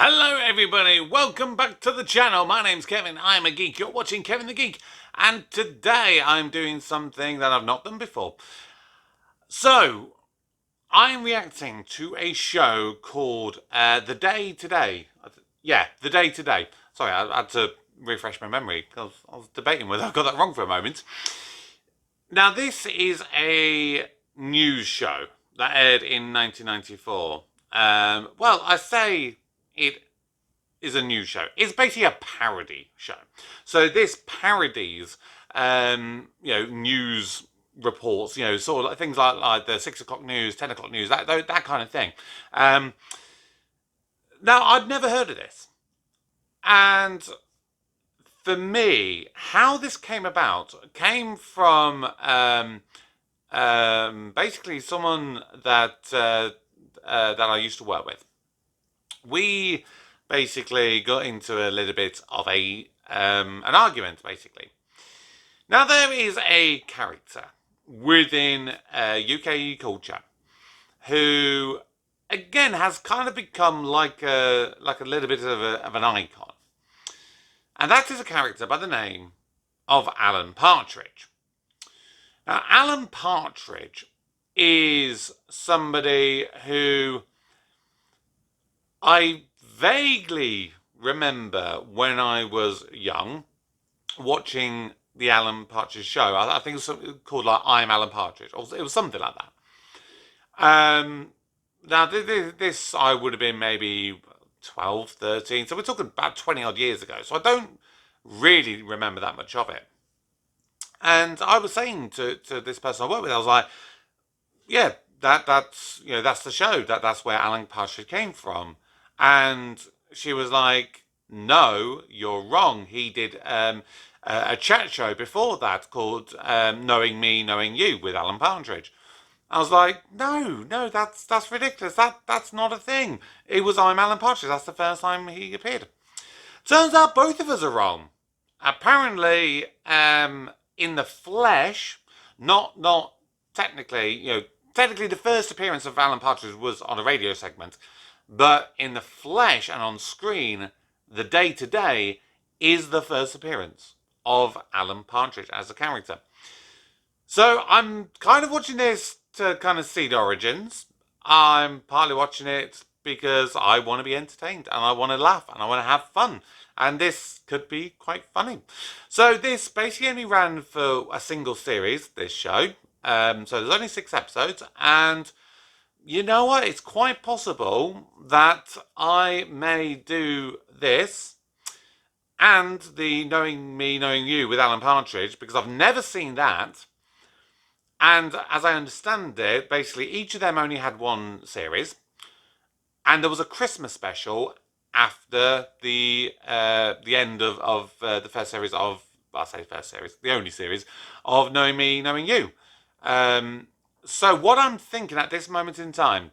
Hello everybody, welcome back to the channel. My name's Kevin, I'm a geek. You're watching Kevin the Geek, and today I'm doing something that I've not done before. So, I'm reacting to a show called The Day Today. Yeah, The Day Today. Sorry, I had to refresh my memory because I was debating whether I got that wrong for a moment. Now, this is a news show that aired in 1994. Well, I say it is a news show. It's basically a parody show. So this parodies, news reports, sort of like things like the 6 o'clock news, 10 o'clock news, that kind of thing. Now, I'd never heard of this. And for me, how this came about came from basically someone that I used to work with. We basically got into a little bit of an argument, basically. Now, there is a character within UK culture who, again, has kind of become like a little bit of an icon. And that is a character by the name of Alan Partridge. Now, Alan Partridge is somebody who I vaguely remember when I was young watching the Alan Partridge show. I think it was called like I'm Alan Partridge. It was something like that. Now, this I would have been maybe 12, 13. So we're talking about 20 odd years ago. So I don't really remember that much of it. And I was saying to this person I work with, I was like, yeah, that's the show. That's where Alan Partridge came from. And she was like, no, you're wrong. He did a chat show before that called Knowing Me, Knowing You with Alan Partridge. I was like, no, that's ridiculous. That's not a thing. It was I'm Alan Partridge. That's the first time he appeared. Turns out both of us are wrong. Apparently, in the flesh, not technically, technically the first appearance of Alan Partridge was on a radio segment, but in the flesh and on screen, The Day Today is the first appearance of Alan Partridge as a character. So I'm kind of watching this to kind of see the origins. I'm partly watching it because I want to be entertained and I want to laugh and I want to have fun. And this could be quite funny. So this basically only ran for a single series, this show. So there's only 6 episodes. And you know what? It's quite possible that I may do this and the Knowing Me, Knowing You with Alan Partridge, because I've never seen that. And as I understand it, basically each of them only had 1 series. And there was a Christmas special after the end of the first series of, I say first series, the only series of Knowing Me, Knowing You. So what I'm thinking at this moment in time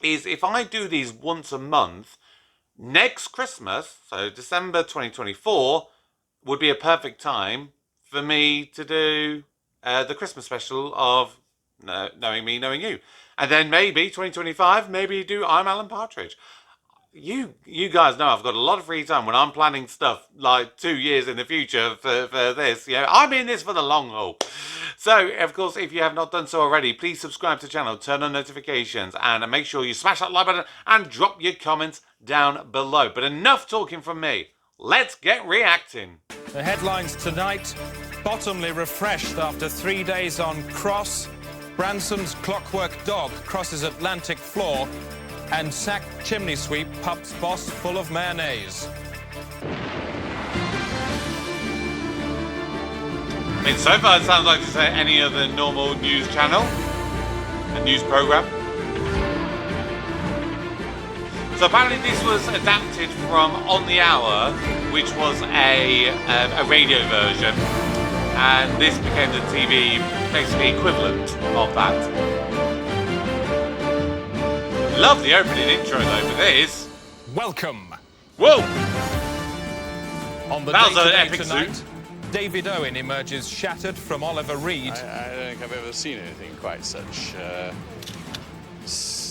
is if I do these once a month, next Christmas, so December 2024, would be a perfect time for me to do the Christmas special of Knowing Me, Knowing You. And then maybe 2025, maybe do I'm Alan Partridge. You guys know I've got a lot of free time when I'm planning stuff like 2 years in the future for this. I'm in this for the long haul. So, of course, if you have not done so already, please subscribe to the channel, turn on notifications, and make sure you smash that like button and drop your comments down below. But enough talking from me. Let's get reacting. The headlines tonight: bottomly refreshed after 3 days on cross, Bransom's clockwork dog crosses Atlantic floor, and sacked chimney sweep pubs boss full of mayonnaise. I mean, so far it sounds like just any other normal news channel, a news program. So apparently this was adapted from On the Hour, which was a radio version, and this became the TV basically equivalent of that. Love the opening intro though for this. Welcome. Whoa! On the That was an Day Today epic tonight, suit. David Owen emerges shattered from Oliver Reed. I don't think I've ever seen anything quite such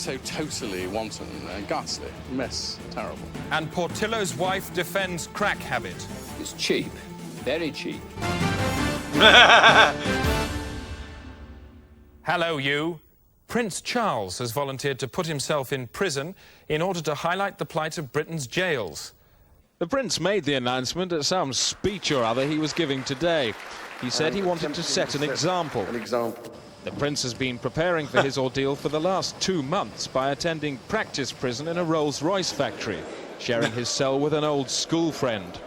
so totally wanton and ghastly. A mess. Terrible. And Portillo's wife defends crack habit. It's cheap. Very cheap. Hello, you. Prince Charles has volunteered to put himself in prison in order to highlight the plight of Britain's jails. The Prince made the announcement at some speech or other he was giving today. He said he wanted to set an example. The Prince has been preparing for his ordeal for the last 2 months by attending practice prison in a Rolls-Royce factory, sharing his cell with an old school friend.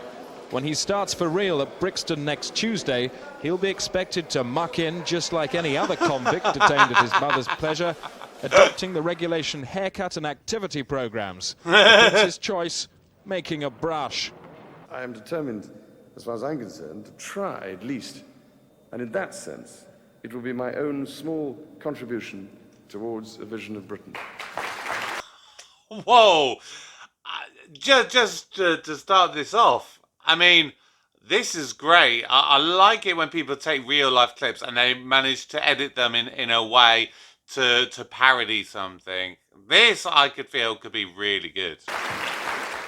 When he starts for real at Brixton next Tuesday, he'll be expected to muck in just like any other convict detained at his mother's pleasure, adopting the regulation haircut and activity programs. The Prince's choice, making a brush. I am determined, as far as I'm concerned, to try at least. And in that sense, it will be my own small contribution towards a vision of Britain. Whoa! Just to start this off, I mean, this is great. I like it when people take real-life clips and they manage to edit them in a way to parody something. This, I could feel, could be really good.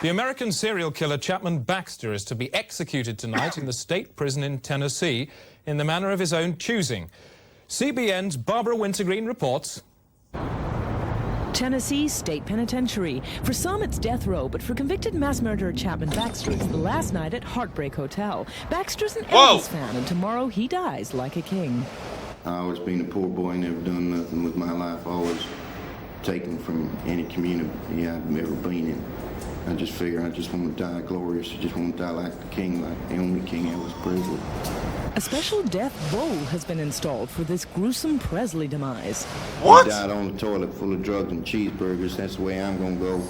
The American serial killer Chapman Baxter is to be executed tonight in the state prison in Tennessee in the manner of his own choosing. CBN's Barbara Wintergreen reports. Tennessee State Penitentiary. For some, it's death row, but for convicted mass murderer Chapman Baxter, it's the last night at Heartbreak Hotel. Baxter's an Elvis fan, and tomorrow he dies like a king. I always been a poor boy, never done nothing with my life, always taken from any community I've ever been in. I just figure I just want to die glorious. I just want to die like the king, like the only king Elvis Presley. A special death bowl has been installed for this gruesome Presley demise. What? He died on the toilet full of drugs and cheeseburgers. That's the way I'm going to go.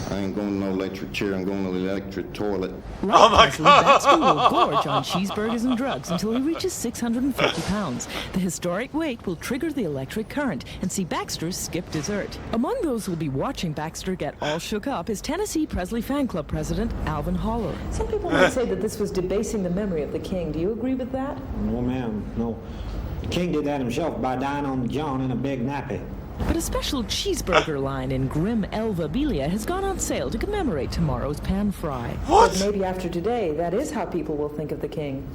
I ain't going to no electric chair. I'm going to the electric toilet. Right, Oh my Presley, God. Baxter will gorge on cheeseburgers and drugs until he reaches 650 pounds. The historic weight will trigger the electric current and see Baxter skip dessert. Among those who will be watching Baxter get all shook up is Tennessee Presley Fan Club president Alvin Holler. Some people might say that this was debasing the memory of the king. Do you agree with that? No, ma'am, no. The king did that himself by dying on the john in a big nappy. But a special cheeseburger line in Grim Elvabilia has gone on sale to commemorate tomorrow's pan fry. What? But maybe after today, that is how people will think of the king.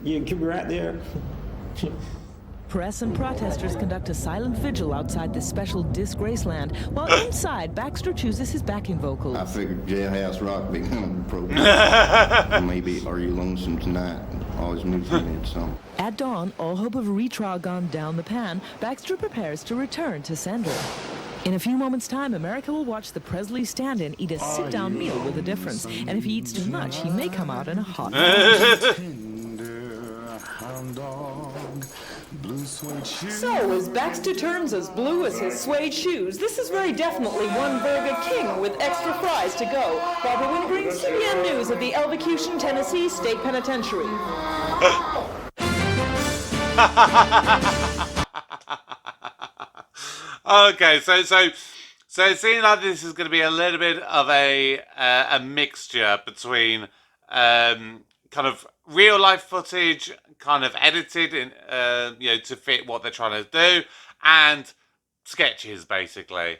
You keep me right there. Press and protesters conduct a silent vigil outside this special disgrace land, while inside, Baxter chooses his backing vocals. I figured Jailhouse Rock be kind of appropriate. Maybe Are You Lonesome Tonight? Always moves me in that song. At dawn, all hope of retrial gone down the pan, Baxter prepares to return to sender. In a few moments' time, America will watch the Presley stand-in eat a sit-down meal with a difference. And if he eats too much, he may come out in a hot So, as Baxter turns as blue as his suede shoes, this is very definitely one burger king with extra fries to go. Barbara Wingreen, CBN News at the Elvicution, Tennessee State Penitentiary. Okay, so it seems like this is going to be a little bit of a mixture between kind of real life footage, kind of edited in to fit what they're trying to do, and sketches basically.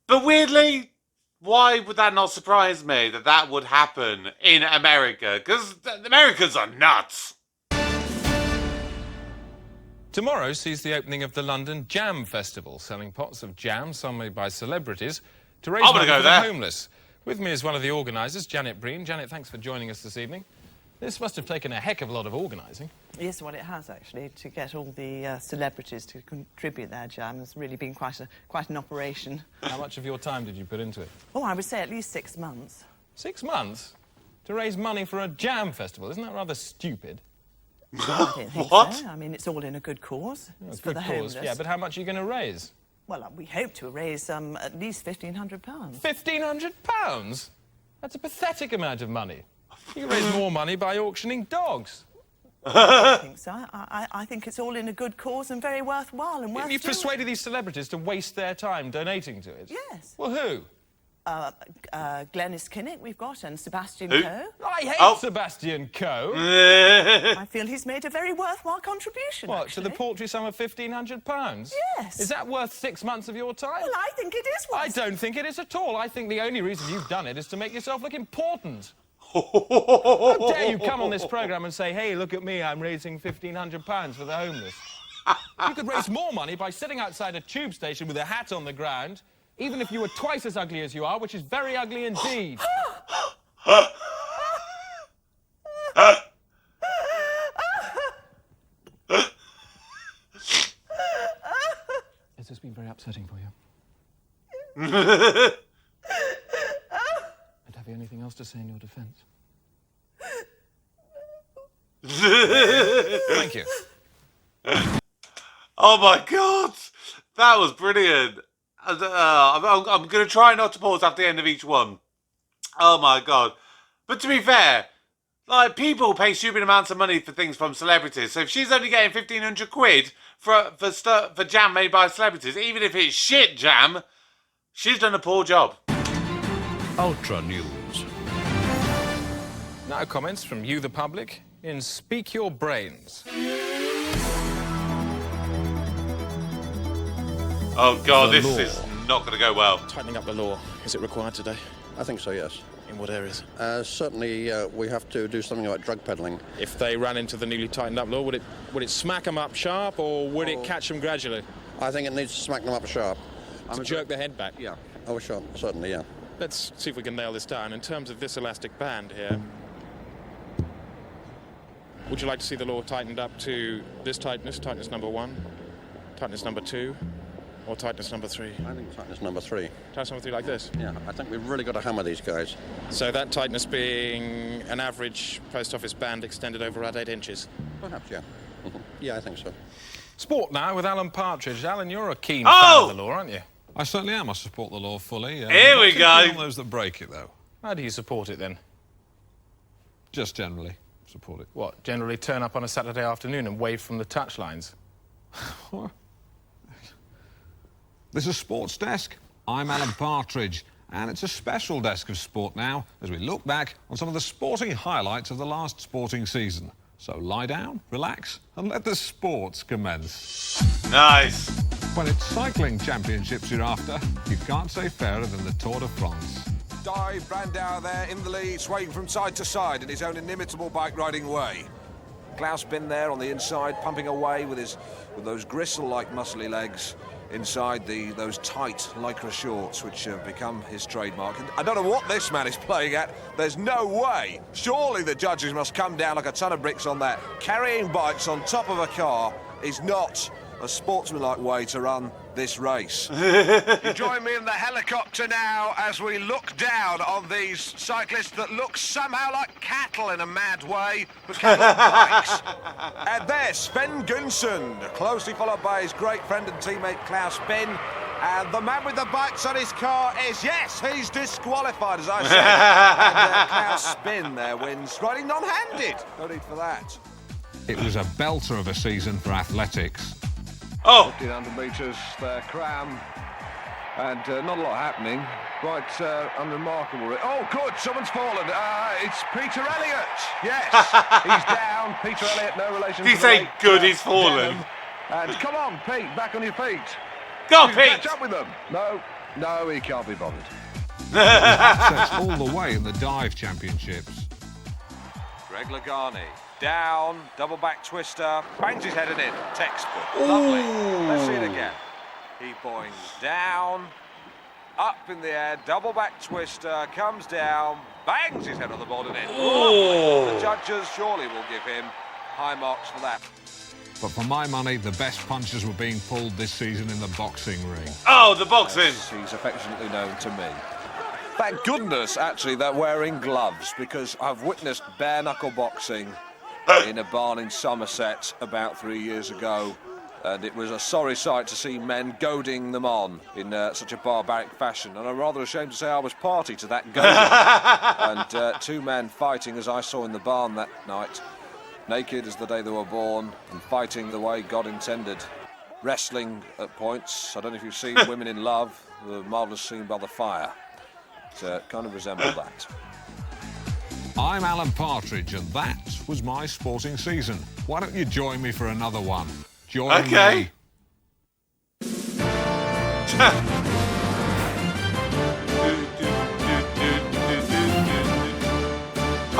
But weirdly, why would that not surprise me that would happen in America? Because the Americans are nuts. Tomorrow sees the opening of the London Jam Festival, selling pots of jam, some made by celebrities, to raise money for the homeless. With me is one of the organisers, Janet Breen. Janet, thanks for joining us this evening. This must have taken a heck of a lot of organising. Yes, well, it has, actually. To get all the celebrities to contribute their jam has really been quite an operation. How much of your time did you put into it? Oh, I would say at least 6 months. 6 months? To raise money for a jam festival? Isn't that rather stupid? I don't think What? so. I mean, it's all in a good cause. It's for Good the cause, homeless. yeah, but how much are you going to raise? Well, we hope to raise at least £1,500. £1,500? That's a pathetic amount of money. You can raise more money by auctioning dogs. I don't think so. I think it's all in a good cause and very worthwhile and worth You've doing. persuaded these celebrities to waste their time donating to it? Yes. Well, who? Glenys Kinnock we've got, and Sebastian Who? Coe. I hate Sebastian Coe. I feel he's made a very worthwhile contribution, What, actually. to the paltry sum of £1,500? Yes. Is that worth 6 months of your time? Well, I think it is worth... I don't think it is at all. I think the only reason you've done it is to make yourself look important. How dare you come on this programme and say, hey, look at me, I'm raising £1,500 for the homeless. You could raise more money by sitting outside a tube station with a hat on the ground, even if you were twice as ugly as you are, which is very ugly indeed. Has this been very upsetting for you? And have you anything else to say in your defence? Thank you. Oh my God, that was brilliant. I'm going to try not to pause at the end of each one. Oh my God. But to be fair, like, people pay stupid amounts of money for things from celebrities. So if she's only getting 1,500 quid for jam made by celebrities, even if it's shit jam, she's done a poor job. Ultra News. Now comments from you, the public, in Speak Your Brains. Oh God, this is not going to go well. Tightening up the law, is it required today? I think so, yes. In what areas? Certainly, we have to do something about drug peddling. If they ran into the newly tightened up law, would it smack them up sharp, or would it catch them gradually? I think it needs to smack them up sharp. To jerk their head back? Yeah. Oh, sure. Certainly, yeah. Let's see if we can nail this down. In terms of this elastic band here, would you like to see the law tightened up to this tightness, tightness number 1, tightness number 2, or tightness number 3? I think tightness number 3. Tightness number 3 like this? Yeah, I think we've really got to hammer these guys. So that tightness being an average post office band extended over about 8 inches? Perhaps, yeah. Yeah, I think so. Sport now with Alan Partridge. Alan, you're a keen Oh! fan of the law, aren't you? I certainly am. I support the law fully. Here we go. On those that break it, though. How do you support it, then? Just generally support it. What, generally turn up on a Saturday afternoon and wave from the touchlines? What? This is Sports Desk. I'm Alan Partridge, and it's a special desk of sport now as we look back on some of the sporting highlights of the last sporting season. So lie down, relax, and let the sports commence. Nice. When it's cycling championships you're after, you can't say fairer than the Tour de France. Dive, Brandau there in the lead, swaying from side to side in his own inimitable bike-riding way. Klaus Bin there on the inside, pumping away with those gristle-like muscly legs inside those tight lycra shorts, which have become his trademark. And I don't know what this man is playing at. There's no way. Surely the judges must come down like a ton of bricks on that. Carrying bikes on top of a car is not a sportsmanlike way to run this race. You join me in the helicopter now as we look down on these cyclists that look somehow like cattle in a mad way, but cattle on bikes. And there's Sven Gunsen, closely followed by his great friend and teammate Klaus Bin. And the man with the bikes on his car is, yes, he's disqualified, as I said. And Klaus Bin there wins, riding non-handed. No need for that. It was a belter of a season for athletics. Oh! 1,500 metres there, cram, and not a lot happening. Quite unremarkable. Oh, good, someone's fallen. It's Peter Elliott. Yes, he's down. Peter Elliott, no relation to Did he say good, he's fallen? And come on, Pete, back on your feet. Go, You can Pete! catch up with them. No, he can't be bothered. Upsets all the way in the dive championships. Greg Lagani. Down, double back twister, bangs his head in it, textbook, lovely. Let's see it again. He boings down, up in the air, double back twister, comes down, bangs his head on the board in it. Lovely. The judges surely will give him high marks for that. But for my money, the best punches were being pulled this season in the boxing ring. Oh, the boxing! As he's affectionately known to me. Thank goodness, actually, they're wearing gloves, because I've witnessed bare-knuckle boxing in a barn in Somerset about 3 years ago, and it was a sorry sight to see men goading them on in such a barbaric fashion, and I'm rather ashamed to say I was party to that goading. And 2 men fighting, as I saw in the barn that night, naked as the day they were born, and fighting the way God intended. Wrestling at points. I don't know if you've seen Women in Love, the marvellous scene by the fire. kind of resemble that. I'm Alan Partridge, and that was my sporting season. Why don't you join me for another one? Join me.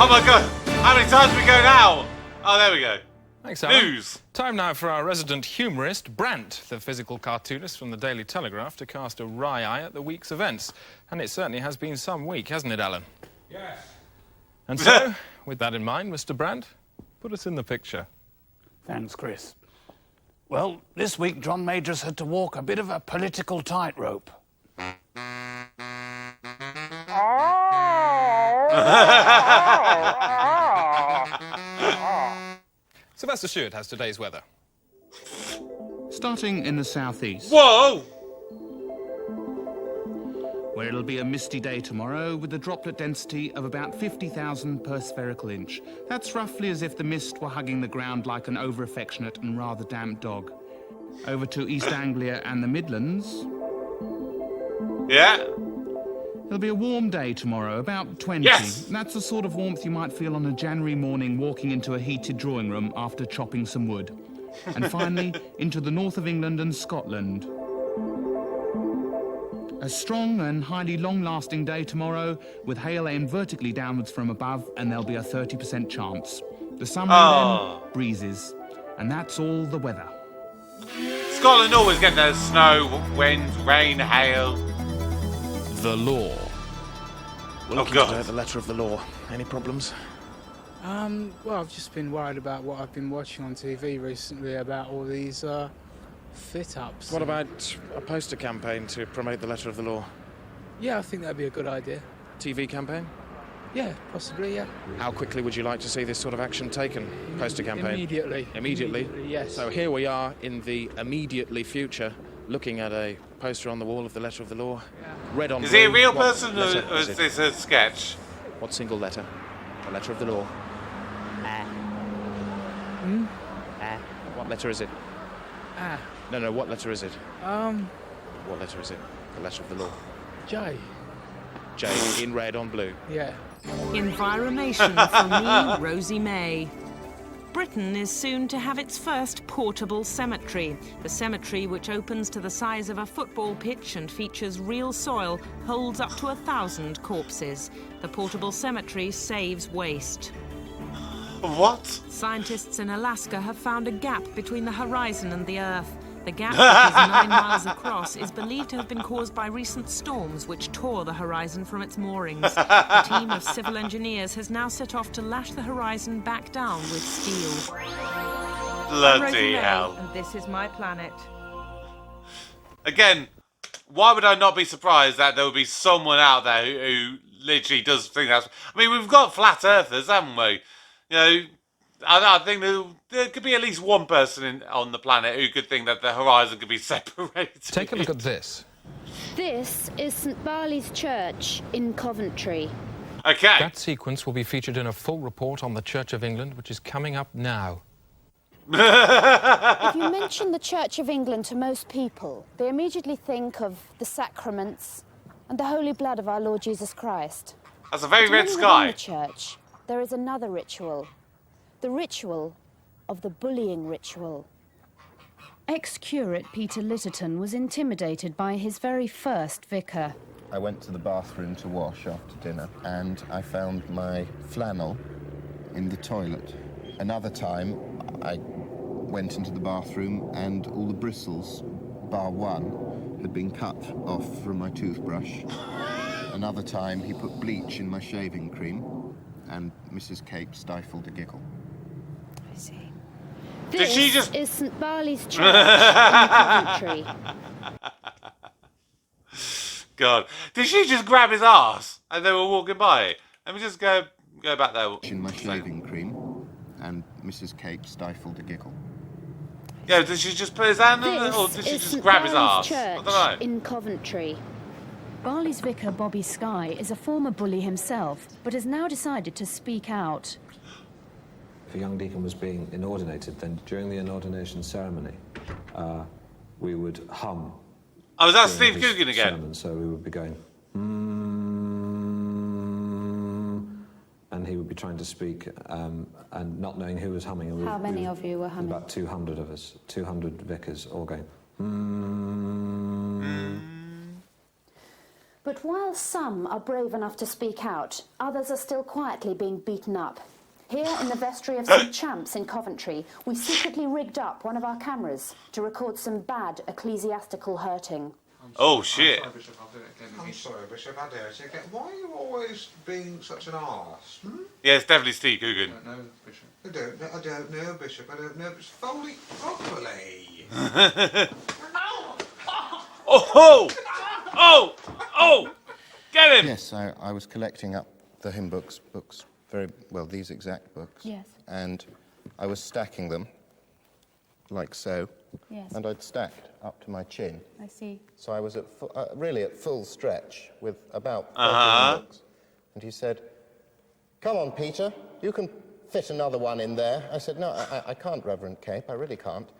Oh my God! How many times we go now? Oh, there we go. Thanks, Alan. News. Time now for our resident humorist, Brant, the physical cartoonist from the Daily Telegraph, to cast a wry eye at the week's events. And it certainly has been some week, hasn't it, Alan? Yes. And so, with that in mind, Mr. Brant, put us in the picture. Thanks, Chris. Well, this week John Majors had to walk a bit of a political tightrope. Sylvester Stewart has today's weather. Starting in the southeast. Whoa! Where it'll be a misty day tomorrow with a droplet density of about 50,000 per spherical inch. That's roughly as if the mist were hugging the ground like an over-affectionate and rather damp dog. Over to East Anglia and the Midlands. Yeah. It'll be a warm day tomorrow, about 20. Yes! That's the sort of warmth you might feel on a January morning walking into a heated drawing room after chopping some wood. And finally, into the north of England and Scotland. A strong and highly long-lasting day tomorrow, with hail aimed vertically downwards from above, and there'll be a 30% chance. The sun will then breezes. And that's all the weather. Scotland always get their snow, wind, rain, hail. The law. We're looking God. at the letter of the law. Any problems? Well, I've just been worried about what I've been watching on TV recently about all these fit-ups. What about a poster campaign to promote the letter of the law? Yeah, I think that'd be a good idea. TV campaign? Yeah, possibly, yeah. How quickly would you like to see this sort of action taken? Poster campaign? Immediately. Immediately? Yes. So here we are in the immediately future, looking at a poster on the wall of the letter of the law. Red on Is blue. he a real What person letter or is this a sketch? What single letter? The letter of the law. What letter is it? No, what letter is it? What letter is it? The letter of the law. J. J in red on blue. Yeah. Environment from me, Rosie May. Britain is soon to have its first portable cemetery. The cemetery, which opens to the size of a football pitch and features real soil, holds up to 1,000 corpses. The portable cemetery saves waste. What? Scientists in Alaska have found a gap between the horizon and the Earth. The gap, which is 9 miles across, is believed to have been caused by recent storms which tore the horizon from its moorings. A team of civil engineers has now set off to lash the horizon back down with steel. Bloody hell. And this is my planet. Again, why would I not be surprised that there would be someone out there who literally does think that's... I mean, we've got flat earthers, haven't we? You know, I think there could be at least one person on the planet who could think that the horizon could be separated. Take a look at this. This is St Barley's Church in Coventry. Okay. That sequence will be featured in a full report on the Church of England, which is coming up now. If you mention the Church of England to most people, they immediately think of the sacraments and the holy blood of our Lord Jesus Christ. That's a very red But sky. within the church, there is another ritual. The ritual of the bullying ritual. Ex-curate Peter Litterton was intimidated by his very first vicar. I went to the bathroom to wash after dinner and I found my flannel in the toilet. Another time I went into the bathroom and all the bristles, bar one, had been cut off from my toothbrush. Another time he put bleach in my shaving cream and Mrs. Cape stifled a giggle. I see. Did This she just... is St Barley's Church in Coventry. God. Did she just grab his arse and they were walking by? Let me just go back there. In my shaving cream and Mrs. Cape stifled a giggle. Yeah, did she just put his hand in it or did she just grab his arse? I don't know. In Coventry. Barley's vicar, Bobby Skye, is a former bully himself, but has now decided to speak out. If a young deacon was being inordinated, then during the inordination ceremony, we would hum. Oh, was that during Steve his Coogan again? sermon, so we would be going, and he would be trying to speak and not knowing who was humming. And How many of you were humming? About 200 of us, 200 vicars, all going. But while some are brave enough to speak out, others are still quietly being beaten up. Here in the vestry of St Champs in Coventry, we secretly rigged up one of our cameras to record some bad ecclesiastical hurting. Oh, shit. I'm sorry, Bishop, I dare say again. Why are you always being such an arse? Yeah, it's definitely Steve Coogan. I don't know, Bishop. I don't know, Bishop. I don't know. It's fold it properly. Oh! Oh! Oh! Get him! Yes, I was collecting up the hymn books, very well, these exact books. Yes. And I was stacking them, like so. Yes. And I'd stacked up to my chin. I see. So I was at really at full stretch with about 30 hymn books. And he said, "Come on, Peter, you can fit another one in there." I said, "No, I can't, Reverend Cape, I really can't."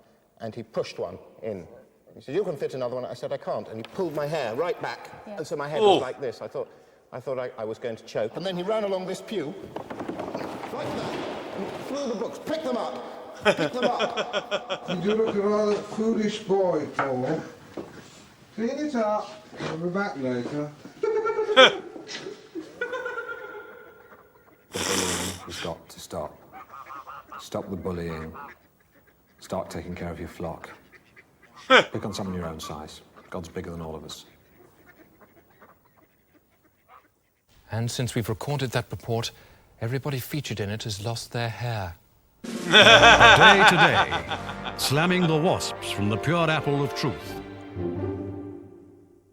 And he pushed one in. He said, "You can fit another one." I said, "I can't." And he pulled my hair right back. Yeah. And so my head was like this. I thought I was going to choke. And then he ran along this pew, like that, and threw the books, picked them up. Pick them up. You do look a rather foolish boy, Paul. Clean it up. I'll be back later. The bullying has got to stop. Stop the bullying. Start taking care of your flock. Pick on someone your own size. God's bigger than all of us. And since we've recorded that report, everybody featured in it has lost their hair. A day today, slamming the wasps from the pure apple of truth.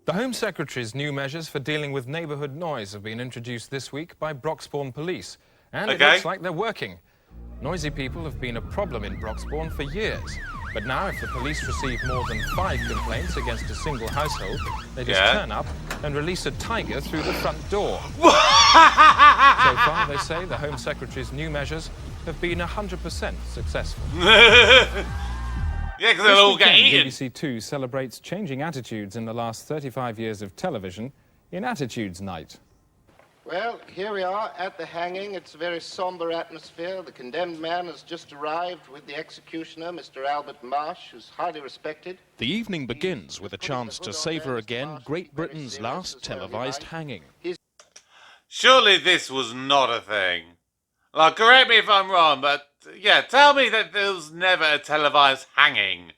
The Home Secretary's new measures for dealing with neighbourhood noise have been introduced this week by Broxbourne Police. And it looks like they're working. Noisy people have been a problem in Broxbourne for years. But now, if the police receive more than 5 complaints against a single household, they just turn up and release a tiger through the front door. So far, they say, the Home Secretary's new measures have been 100% successful. Yeah, because they'll all get eaten. BBC Two celebrates changing attitudes in the last 35 years of television in Attitudes Night. Well, here we are at the hanging. It's a very sombre atmosphere. The condemned man has just arrived with the executioner, Mr. Albert Marsh, who's highly respected. The evening begins with a chance to savour again Great Britain's last televised hanging. Surely this was not a thing. Like, correct me if I'm wrong, but yeah, tell me that there was never a televised hanging.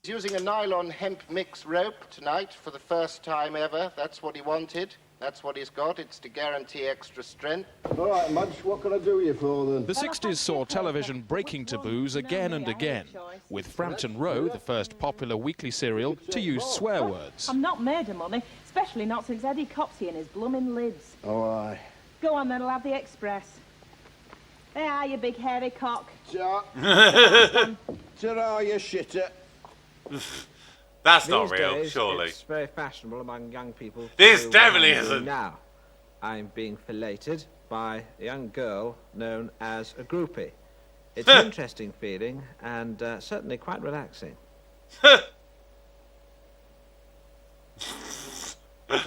He's using a nylon hemp mix rope tonight for the first time ever. That's what he wanted. That's what he's got. It's to guarantee extra strength. All right, Mudge, what can I do you for, then? The 60s saw television breaking taboos again and again, with Frampton Row, the first popular weekly serial, to use swear words. I'm not made of money, especially not since Eddie Copsey and his blooming lids. Oh, aye. Go on, then, I'll have the express. There are you, big hairy cock. Ta-ra, you shitter. That's not real, surely. It's very fashionable among young people. This definitely isn't. Now, I'm being filleted by a young girl known as a groupie. It's an interesting feeling and certainly quite relaxing.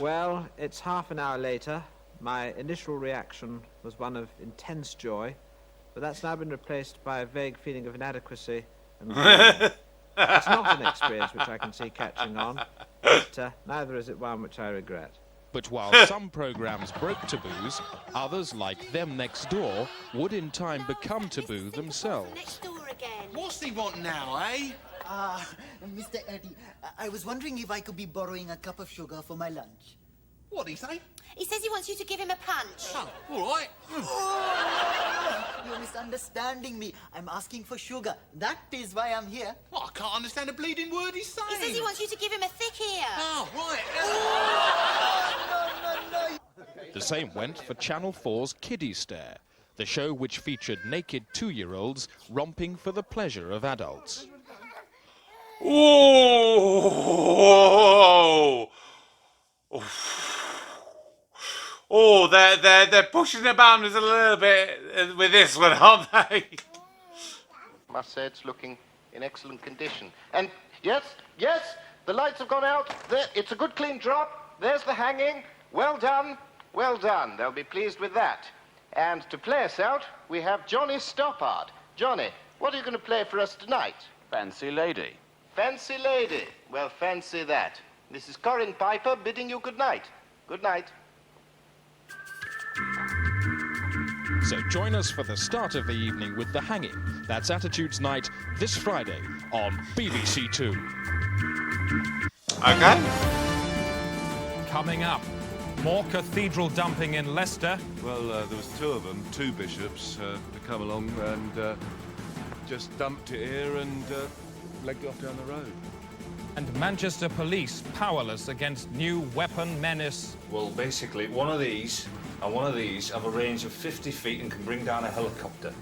Well, it's half an hour later. My initial reaction was one of intense joy, but that's now been replaced by a vague feeling of inadequacy and it's not an experience which I can see catching on, but neither is it one which I regret. But while some programmes broke taboos, others, like Them Next Door, would in time become taboo themselves. What's he want now, eh? Mr. Eddie, I was wondering if I could be borrowing a cup of sugar for my lunch. What'd he say? He says he wants you to give him a punch. Oh, all right. You're misunderstanding me. I'm asking for sugar. That is why I'm here. Well, I can't understand a bleeding word he's saying. He says he wants you to give him a thick ear. Oh, right. No. The same went for Channel 4's Kiddie Stare, the show which featured naked 2-year-olds romping for the pleasure of adults. Oh! Oh, they're pushing the boundaries a little bit with this one, aren't they? Must say it's looking in excellent condition. And yes, the lights have gone out. There, it's a good clean drop. There's the hanging. Well done, well done. They'll be pleased with that. And to play us out, we have Johnny Stoppard. Johnny, what are you going to play for us tonight? Fancy Lady. Fancy Lady. Well, fancy that. This is Corin Piper bidding you good night. Good night. So join us for the start of the evening with The Hanging. That's Attitudes Night this Friday on BBC Two. Okay. Coming up, more cathedral dumping in Leicester. Well, there was two of them, two bishops, to come along and just dumped it here and legged it off down the road. And Manchester police powerless against new weapon menace. Well, basically, one of these and one of these have a range of 50 feet and can bring down a helicopter.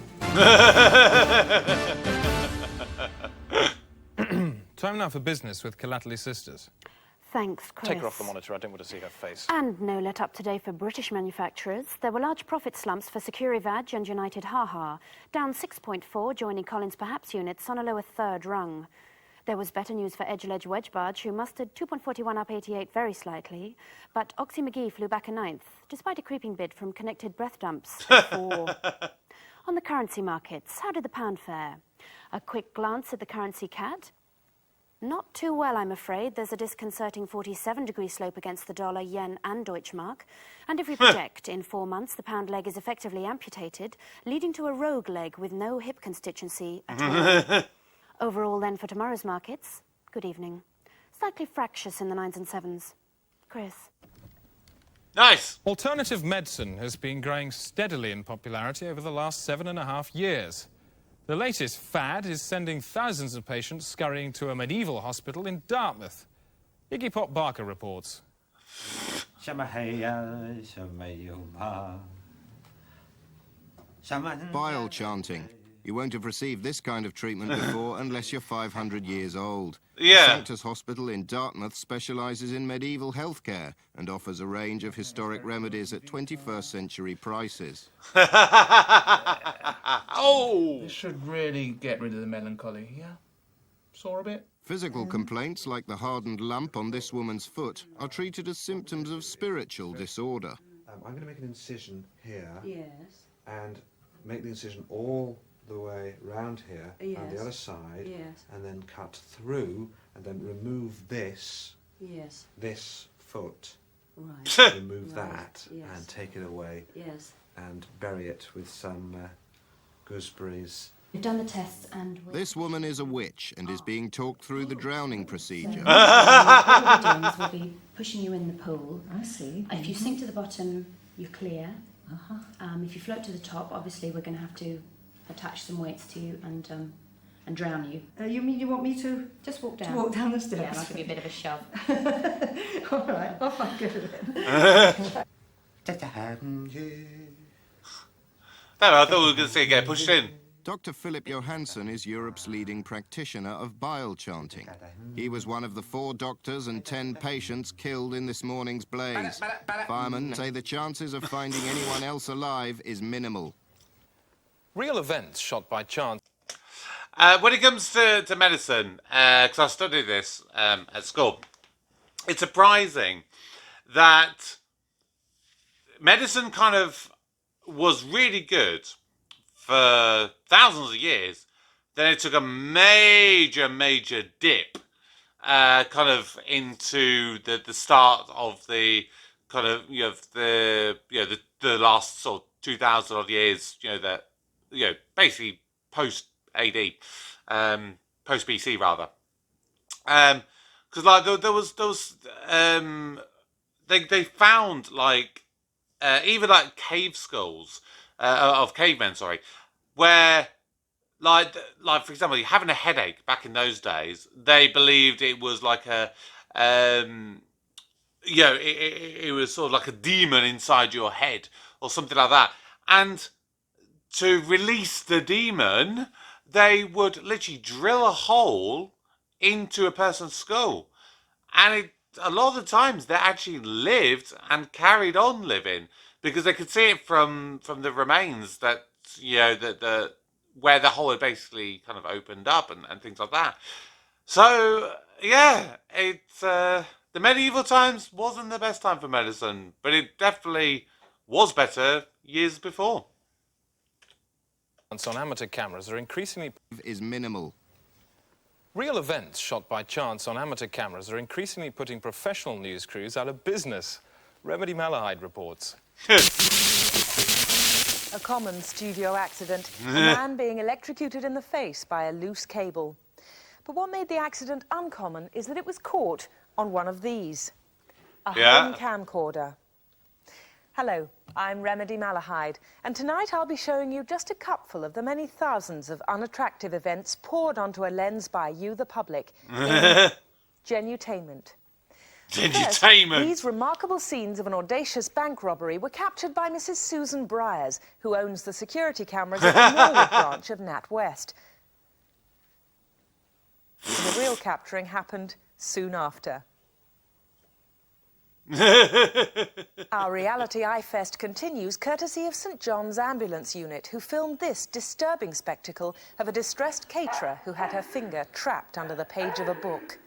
Time now for business with Calately Sisters. Thanks, Chris. Take her off the monitor, I don't want to see her face. And no let up today for British manufacturers. There were large profit slumps for Securivag and United Ha-Ha, down 6.4, joining Collins Perhaps units on a lower third rung. There was better news for Edgeledge Wedgebarge, who mustered 2.41 up 88 very slightly, but Oxy McGee flew back a ninth, despite a creeping bid from Connected Breath Dumps. 4. On the currency markets, how did the pound fare? A quick glance at the currency CAD. Not too well, I'm afraid. There's a disconcerting 47-degree slope against the dollar, yen and Deutschmark. And if we project, in 4 months, the pound leg is effectively amputated, leading to a rogue leg with no hip constituency at all. Overall, then, for tomorrow's markets, good evening. Slightly fractious in the 9s and 7s. Chris. Nice. Alternative medicine has been growing steadily in popularity over the last 7.5 years. The latest fad is sending thousands of patients scurrying to a medieval hospital in Dartmouth. Iggy Pop Barker reports. Bile chanting. You won't have received this kind of treatment before unless you're 500 years old. Yeah. The Sanctus Hospital in Dartmouth specialises in medieval healthcare and offers a range of historic remedies at 21st century prices. Oh! This should really get rid of the melancholy, yeah? Sore a bit? Physical complaints like the hardened lump on this woman's foot are treated as symptoms of spiritual disorder. I'm going to make an incision here. Yes. And make the incision all the way round here and the other side, and then cut through and then remove this, this foot, Right. remove Right. that Yes. and take it away and bury it with some gooseberries. We've done the tests and This woman is a witch and is being talked through the drowning procedure. what we'll be doing is we'll be pushing you in the pool. I see. If you sink to the bottom, you're clear. If you float to the top, obviously we're going to have to attach some weights to you and drown you. You mean you want me to just walk down? To walk down the stairs? Yeah, and I'll give you a bit of a shove. All right, off I go then. No, I thought we were going to see it get pushed in. Dr. Philip Johansson is Europe's leading practitioner of bile chanting. He was one of the 4 doctors and 10 patients killed in this morning's blaze. Firemen say the chances of finding anyone else alive is minimal. Real events shot by chance. When it comes to medicine, because I studied this at school, it's surprising that medicine kind of was really good for thousands of years. Then it took a major dip kind of into the start of the kind of the last sort of 2,000 odd years, that basically post AD, post BC rather, because like there was they found like even like cave skulls of cavemen, where like for example, having a headache back in those days, they believed it was like a it was sort of like a demon inside your head or something like that, and to release the demon, they would literally drill a hole into a person's skull. And a lot of the times they actually lived and carried on living because they could see it from the remains that, where the hole had basically kind of opened up and things like that. So, yeah, the medieval times wasn't the best time for medicine, but it definitely was better years before. On amateur cameras are increasingly... is minimal. Real events shot by chance on amateur cameras are increasingly putting professional news crews out of business. Remedy Malahide reports. A common studio accident, a man being electrocuted in the face by a loose cable. But what made the accident uncommon is that it was caught on one of these, a home camcorder. Hello, I'm Remedy Malahide, and tonight I'll be showing you just a cupful of the many thousands of unattractive events poured onto a lens by you, the public, in Genutainment. Genutainment! First, these remarkable scenes of an audacious bank robbery were captured by Mrs. Susan Briers, who owns the security cameras at the Norwood branch of NatWest. The real capturing happened soon after. Our Reality Eye Fest continues courtesy of St John's Ambulance Unit, who filmed this disturbing spectacle of a distressed caterer who had her finger trapped under the page of a book.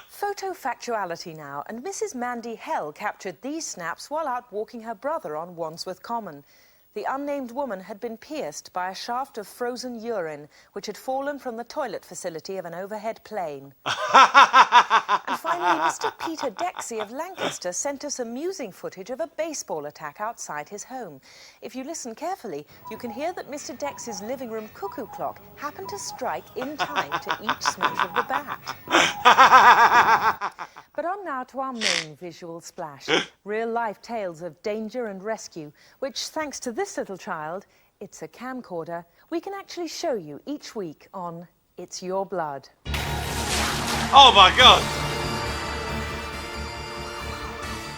Photo factuality now, and Mrs Mandy Hell captured these snaps while out walking her brother on Wandsworth Common. The unnamed woman had been pierced by a shaft of frozen urine, which had fallen from the toilet facility of an overhead plane. And finally, Mr. Peter Dexy of Lancaster sent us amusing footage of a baseball attack outside his home. If you listen carefully, you can hear that Mr. Dexy's living room cuckoo clock happened to strike in time to each smash of the bat. But on now to our main visual splash, real-life tales of danger and rescue, which, thanks to this little child, it's a camcorder, we can actually show you each week on It's Your Blood. Oh my God!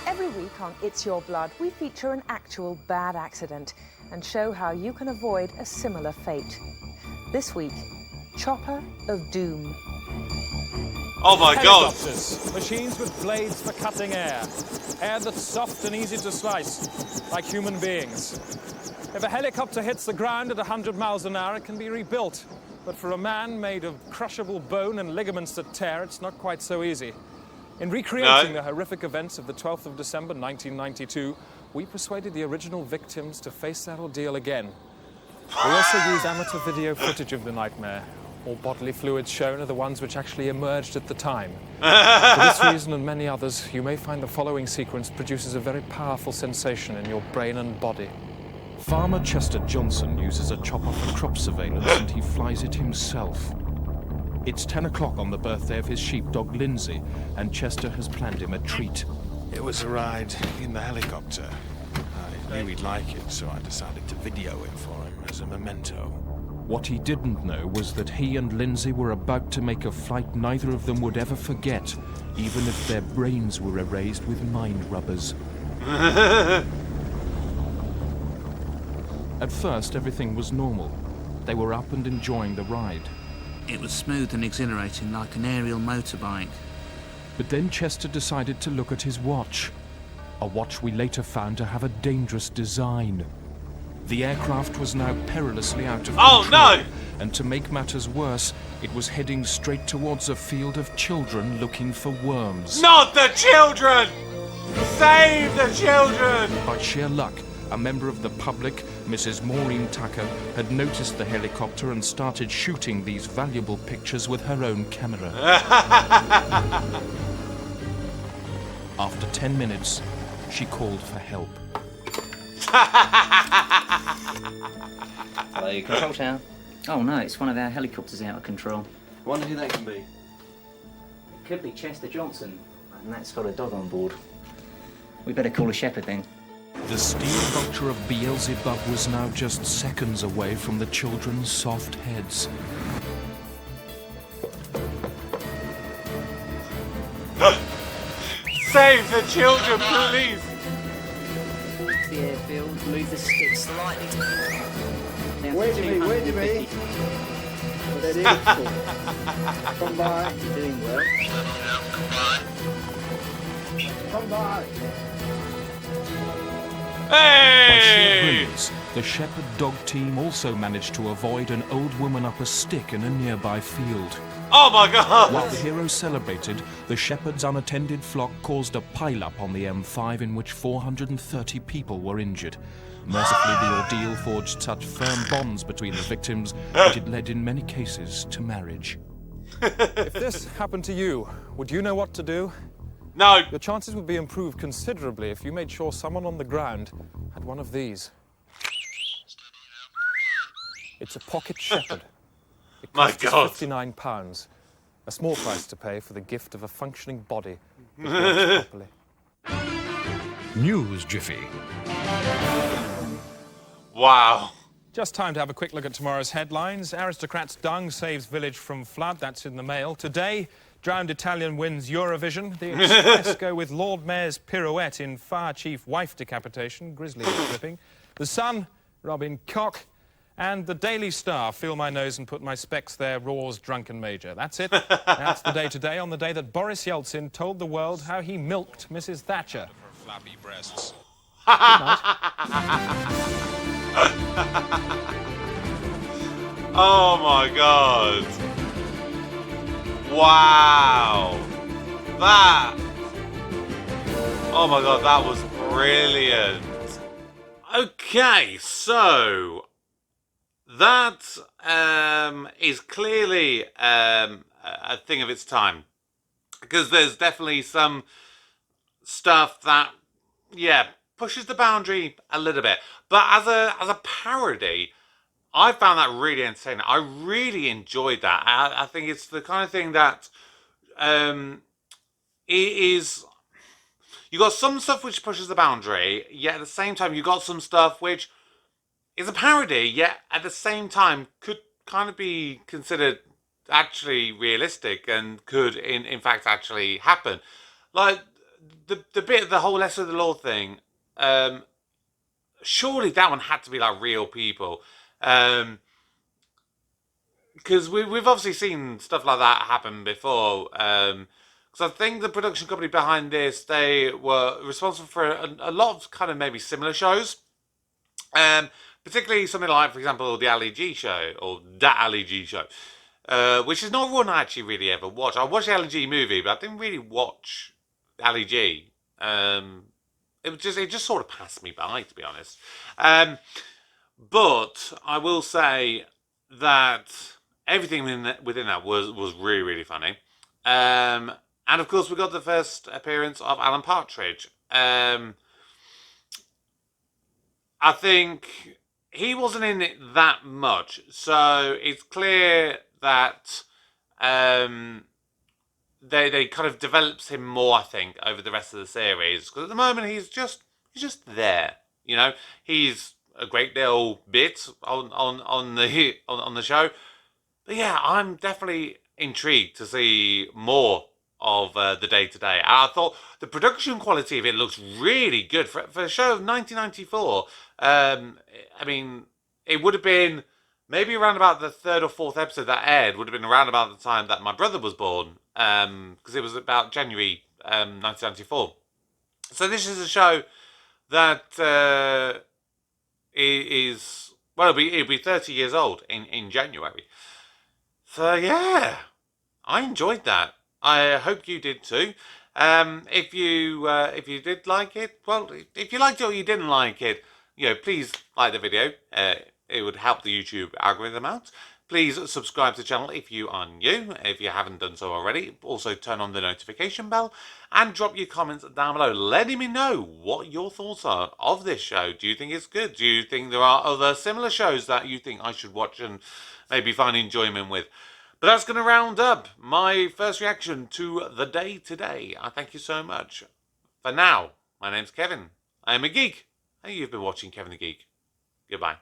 Every week on It's Your Blood, we feature an actual bad accident and show how you can avoid a similar fate. This week, Chopper of Doom. Oh my God! Helicopters, machines with blades for cutting air. Air that's soft and easy to slice, like human beings. If a helicopter hits the ground at 100 miles an hour, it can be rebuilt. But for a man made of crushable bone and ligaments that tear, it's not quite so easy. In recreating the horrific events of the 12th of December 1992, we persuaded the original victims to face that ordeal again. We also used amateur video footage of the nightmare. All bodily fluids shown are the ones which actually emerged at the time. For this reason and many others, you may find the following sequence produces a very powerful sensation in your brain and body. Farmer Chester Johnson uses a chopper for crop surveillance and he flies it himself. It's 10 o'clock on the birthday of his sheepdog Lindsay, and Chester has planned him a treat. It was a ride in the helicopter. I knew he'd like it, so I decided to video it for him as a memento. What he didn't know was that he and Lindsay were about to make a flight neither of them would ever forget, even if their brains were erased with mind rubbers. At first, everything was normal. They were up and enjoying the ride. It was smooth and exhilarating, like an aerial motorbike. But then Chester decided to look at his watch. A watch we later found to have a dangerous design. The aircraft was now perilously out of control. Oh no! And to make matters worse, it was heading straight towards a field of children looking for worms. Not the children! Save the children! By sheer luck, a member of the public, Mrs. Maureen Tucker, had noticed the helicopter and started shooting these valuable pictures with her own camera. After 10 minutes, she called for help. Hello, control tower. Oh no, it's one of our helicopters out of control. Wonder who that can be. It could be Chester Johnson, and that's got a dog on board. We better call a shepherd then. The steel vulture of Beelzebub was now just seconds away from the children's soft heads. Save the children, please! The airfield, move the stick slightly. Wait a minute. Steady. Come by. You're doing well. Come by. By sheer Hey! brilliance, the shepherd dog team also managed to avoid an old woman up a stick in a nearby field. Oh my God! While the heroes celebrated, the shepherd's unattended flock caused a pile-up on the M5 in which 430 people were injured. Mercifully, the ordeal forged such firm bonds between the victims that it led in many cases to marriage. If this happened to you, would you know what to do? No. Your chances would be improved considerably if you made sure someone on the ground had one of these. It's a pocket shepherd. It My costs God. £59. A small price to pay for the gift of a functioning body that works properly. News Jiffy. Wow. Just time to have a quick look at tomorrow's headlines. Aristocrats' dung saves village from flood. That's in the Mail. Today, drowned Italian wins Eurovision. The Express go with Lord Mayor's pirouette in fire chief wife decapitation. Grisly tripping. The Sun, Robin Koch. And the Daily Star, feel my nose and put my specs there, Raw's drunken major. That's it. That's the day today, on the day that Boris Yeltsin told the world how he milked Mrs. Thatcher. Her flappy breasts. Oh my God. Wow. That. Oh my God, that was brilliant. Okay, so that is clearly a thing of its time, because there's definitely some stuff that, yeah, pushes the boundary a little bit. But as a parody, I found that really entertaining. I really enjoyed that. I think it's the kind of thing that it is. You got some stuff which pushes the boundary, yet at the same time you got some stuff which is a parody, yet at the same time could kind of be considered actually realistic and could in fact actually happen. Like the bit, the whole lesser of the law thing. Surely that one had to be like real people. Because we've obviously seen stuff like that happen before. Because I think the production company behind this, they were responsible for a lot of kind of maybe similar shows. Particularly something like, for example, the Ali G show, or that Ali G show. Which is not one I actually really ever watched. I watched the Ali G movie, but I didn't really watch Ali G. It just sort of passed me by, to be honest. But I will say that everything within that was really, really funny. And of course, we got the first appearance of Alan Partridge. I think he wasn't in it that much, so it's clear that they kind of develops him more, I think, over the rest of the series. Because at the moment he's just there, you know. He's a great little bit on the show, but yeah, I'm definitely intrigued to see more of the day to day. I thought the production quality of it looks really good for a show of 1994. I mean, it would have been maybe around about the third or fourth episode that aired would have been around about the time that my brother was born, because it was about January 1994. So this is a show that is, well, it'll be 30 years old in January. So yeah, I enjoyed that. I hope you did too. If you did like it, well, if you liked it or you didn't like it, you know, please like the video. It would help the YouTube algorithm out. Please subscribe to the channel if you are new, if you haven't done so already. Also turn on the notification bell and drop your comments down below, letting me know what your thoughts are of this show. Do you think it's good? Do you think there are other similar shows that you think I should watch and maybe find enjoyment with? But that's going to round up my first reaction to the day today. I thank you so much. For now, my name's Kevin. I am a geek, and you've been watching Kevin the Geek. Goodbye.